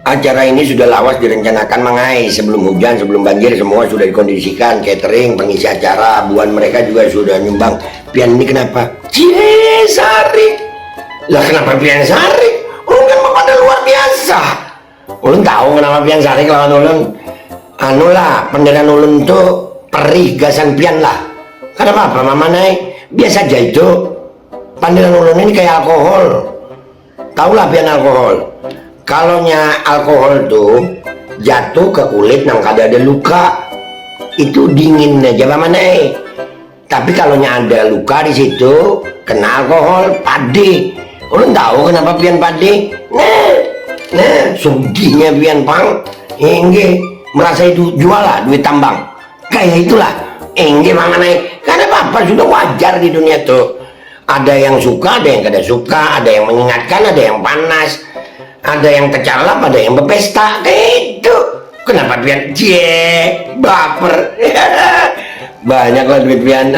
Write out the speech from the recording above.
Acara ini sudah lawas direncanakan Mangai, sebelum hujan, sebelum banjir, semua sudah dikondisikan, catering, pengisi acara, buan mereka juga sudah nyumbang. Pian ini kenapa? Cie Sari. Lah kenapa Pian Sari? Ulun kan pada luar biasa. Ulun tahu kenapa Pian Sari lawan ulun. Anu lah, penderan ulun tuh perih gasan Pian lah. Kenapa apa mama naik? Biasa aja itu. Panderan ulun ini kayak alkohol. Taulah Pian alkohol. Kalau alkohol tuh jatuh ke kulit nang kada ada luka, itu dingin aja mana tapi kalau ada luka di situ kena alkohol pade. Ulun tahu kenapa Pian pade. Nah suginya Pian pang engge merasa itu jual lah duit tambang kayak itulah engge manganai. Karena apa sudah wajar di dunia tuh, ada yang suka, ada yang kada suka, ada yang mengingatkan, ada yang panas, ada yang kecalap, ada yang berpesta kayak itu. Kenapa Pian baper? Banyak lah duit Pian.